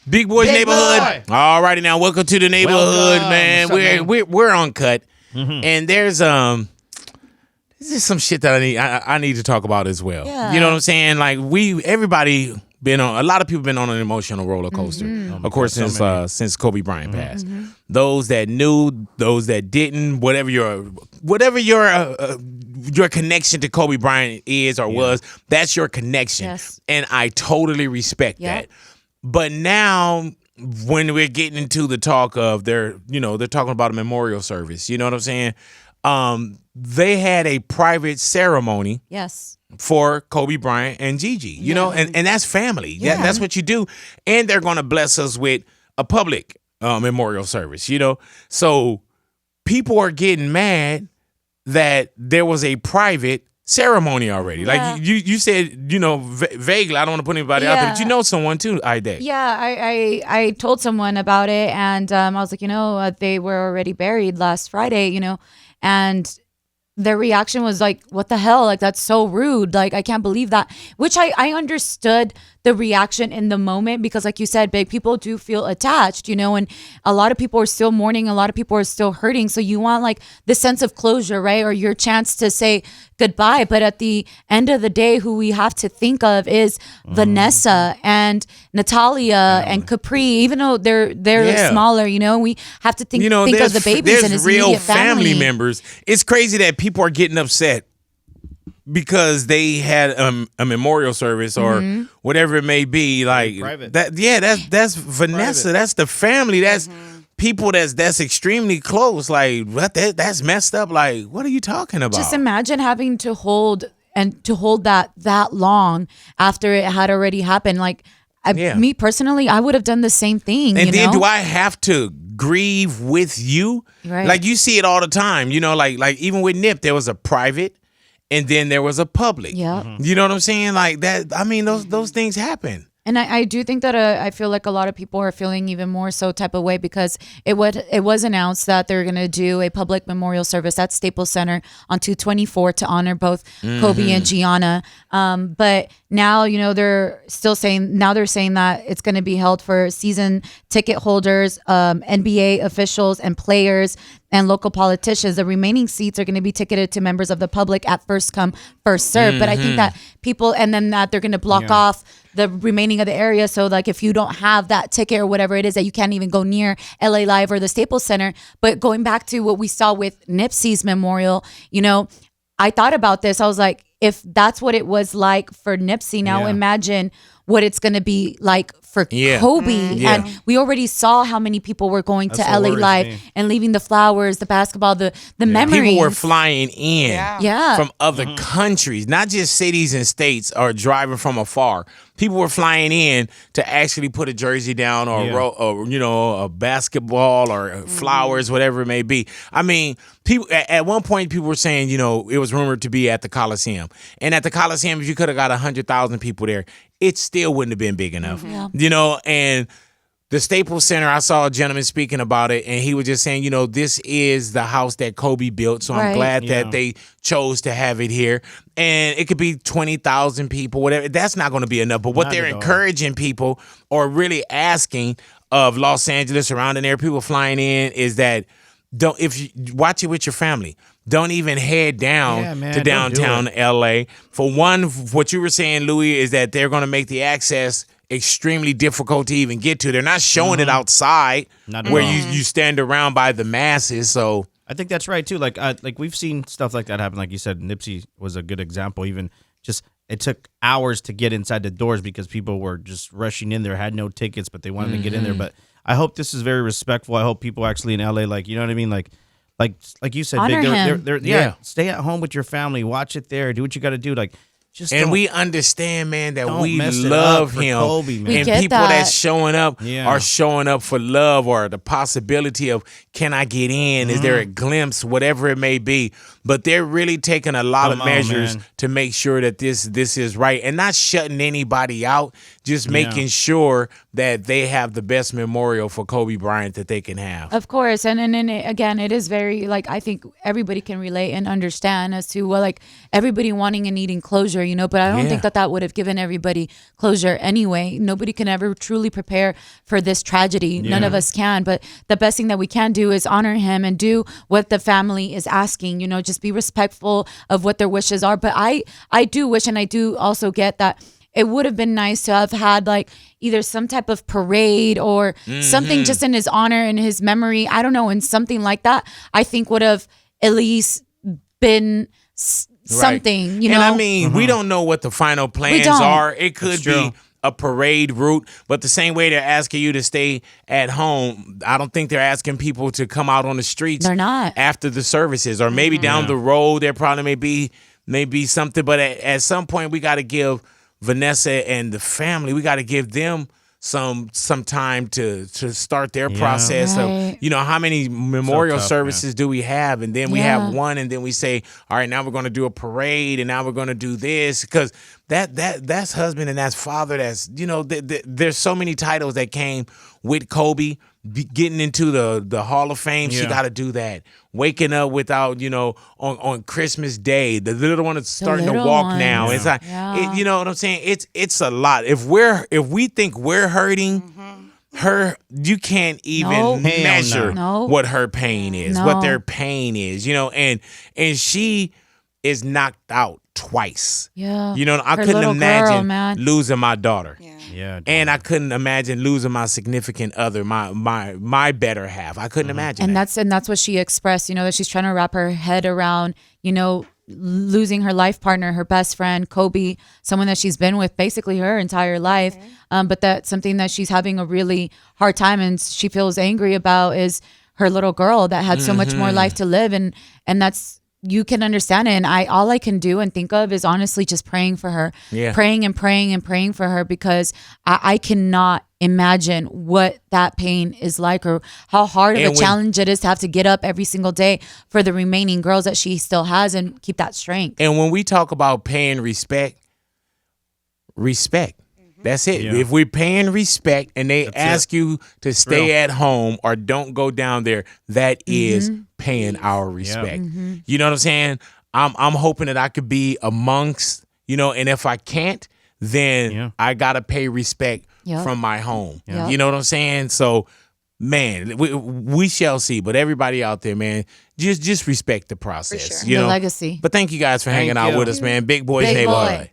Big Boy's Neighborhood. All righty now, welcome to the neighborhood, man. We're Uncut, and there's this is some shit that I need to talk about as well. Yeah. You know what I'm saying? Like everybody been on, a lot of people been on an emotional roller coaster. Of course, since Kobe Bryant passed. Those that knew, those that didn't, whatever your connection to Kobe Bryant is or was, that's your connection, and I totally respect that. But now, when we're getting into the talk of they're talking about a memorial service. You know what I'm saying? They had a private ceremony. Yes. For Kobe Bryant and Gigi, you know, and that's family. Yeah. That's what you do. And they're going to bless us with a public memorial service, you know. So people are getting mad that there was a private ceremony already. Yeah. Like you said, you know, vaguely, I don't want to put anybody out there, but you know someone too, Ida. Yeah, I told someone about it, and I was like, they were already buried last Friday, and their reaction was like, what the hell? Like, that's so rude. Like, I can't believe that. Which I understood the reaction in the moment because, like you said, big people do feel attached, and a lot of people are still mourning. A lot of people are still hurting. So you want like the sense of closure, right? Or your chance to say goodbye. But at the end of the day, who we have to think of is Vanessa and Natalia and Capri, even though they're smaller, we have to think of the babies and his real immediate family members. It's crazy that people are getting upset because they had a memorial service or whatever it may be, like private. That's Vanessa. Private. That's the family. That's people that's extremely close. Like what? That's messed up. Like what are you talking about? Just imagine having to hold that long after it had already happened. Like me personally, I would have done the same thing. And then do I have to grieve with you? Right. Like you see it all the time. Like even with Nip, there was a private. And then there was a public. Yeah. You know what I'm saying? Like that. I mean, those things happen. And I do think that I feel like a lot of people are feeling even more so type of way because it was announced that they're going to do a public memorial service at Staples Center on 2/24 to honor both Kobe and Gianna. But now, they're saying that it's going to be held for season ticket holders, NBA officials and players and local politicians. The remaining seats are going to be ticketed to members of the public at first come, first serve. But I think that people, and then that they're going to block off the remaining of the area. So like if you don't have that ticket or whatever it is, that you can't even go near LA Live or the Staples Center. But going back to what we saw with Nipsey's memorial, I thought about this. I was like, if that's what it was like for Nipsey, now imagine what it's going to be like for Kobe. And we already saw how many people were going to LA Live and leaving the flowers, the basketball, the memories. People were flying in from other Mm-hmm. countries, not just cities and states or driving from afar. People were flying in to actually put a jersey down or a basketball or flowers, whatever it may be. I mean, people at one point people were saying, it was rumored to be at the Coliseum. And at the Coliseum, if you could have got 100,000 people there, it still wouldn't have been big enough. And the Staples Center, I saw a gentleman speaking about it, and he was just saying, this is the house that Kobe built, so I'm glad that they chose to have it here. And it could be 20,000 people, whatever. That's not going to be enough. But what they're encouraging people or really asking of Los Angeles, surrounding area, people flying in, is that if you watch it with your family, don't even head down to downtown LA. For one, what you were saying, Louie, is that they're going to make the access extremely difficult to even get to. They're not showing it outside where you stand around by the masses. So I think that's right too. Like we've seen stuff like that happen. Like you said, Nipsey was a good example. Even just it took hours to get inside the doors because people were just rushing in there, had no tickets, but they wanted to get in there. But I hope this is very respectful. I hope people actually in LA, like, you know what I mean? Like you said, honor him. They're stay at home with your family, watch it there, do what you got to do. Like, and we understand, man, that we love him. Kobe, man. And people that's showing up are showing up for love or the possibility of, can I get in? Is there a glimpse? Whatever it may be. But they're really taking a lot of measures to make sure that this is right and not shutting anybody out, just making sure that they have the best memorial for Kobe Bryant that they can have. Of course. And again, it is very, like, I think everybody can relate and understand as to, well, like, everybody wanting and needing closure. you know, but I don't Yeah. think that would have given everybody closure anyway. Nobody can ever truly prepare for this tragedy. None of us can, but the best thing that we can do is honor him and do what the family is asking, you know, just be respectful of what their wishes are. But I do wish, and I do also get that it would have been nice to have had like either some type of parade or something just in his honor and his memory. I don't know. And something like that, I think would have at least been something, you know? And I mean, we don't know what the final plans are. It could be a parade route, but the same way they're asking you to stay at home, I don't think they're asking people to come out on the streets. They're not. After the services, or maybe down the road there probably may be something, but at some point we got to give Vanessa and the family, we got to give them some time to start their process of, you know, how many memorial services do we have, and then we have one, and then we say, all right, now we're going to do a parade, and now we're going to do this, because that's husband and that's father. That's, you know, there's so many titles that came with Kobe. Getting into the Hall of Fame, she got to do that. Waking up without, you know, on Christmas Day, the little one is starting to walk now. It's like, you know what I'm saying? It's a lot. If we think we're hurting her, you can't even measure what her pain is, what their pain is, you know, and she is knocked out twice. Yeah. You know, I couldn't imagine losing my daughter. Yeah. And I couldn't imagine losing my significant other, my better half. I couldn't imagine. And that's what she expressed, you know, that she's trying to wrap her head around, you know, losing her life partner, her best friend, Kobe, someone that she's been with basically her entire life. But that's something that she's having a really hard time and she feels angry about is her little girl that had so much more life to live. And that's, you can understand it. And all I can do and think of is honestly just praying for her, praying and praying and praying for her, because I cannot imagine what that pain is like or how hard of a challenge it is to have to get up every single day for the remaining girls that she still has and keep that strength. And when we talk about paying respect. That's it. Yeah. If we're paying respect and they ask you to stay at home or don't go down there, that is paying our respect. You know what I'm saying? I'm hoping that I could be amongst, you know, and if I can't, then I got to pay respect from my home. You know what I'm saying? So, man, we shall see. But everybody out there, man, just respect the process. For sure. You know? The legacy. But thank you guys for hanging out with us, man. Big Boys Neighborhood.